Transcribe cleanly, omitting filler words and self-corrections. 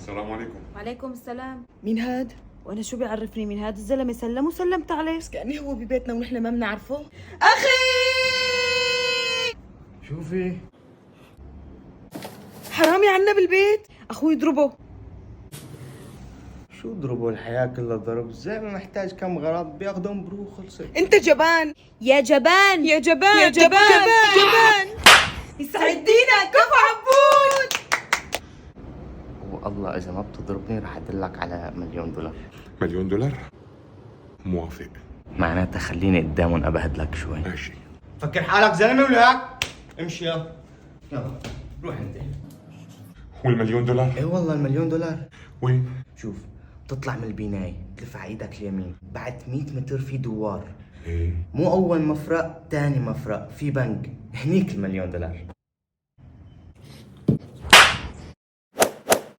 السلام عليكم. وعليكم السلام. مين هاد؟ وانا شو بيعرفني مين هذا الزلمه؟ سلم وسلمت عليه. بس كأني هو ببيتنا ونحن ما بنعرفه. شوفي حرامي عنا بالبيت. اخوي يضربه. شو ضربوا الحياة كلها ضرب، الزلمة محتاج كم غراض بياخدهم بروح خلصت. انت جبان يا جبان يا جبان يا جبان جبان. يسعدينا كفو عبود. والله إذا ما بتضربني رح أدلك على $1,000,000. مليون دولار؟ موافق. معناتها خليني قدامهم أبهدلك شوي. ماشي. فكر حالك زلمة ولا امشي يلا روح انت. والمليون دولار؟ ايه والله $1,000,000. وين؟ شوف، بتطلع من البناية بتلف على ايدك اليمين، بعد 100 متر في دوار، ايه. مو أول مفرق تاني مفرق في بنك، هنيك $1,000,000.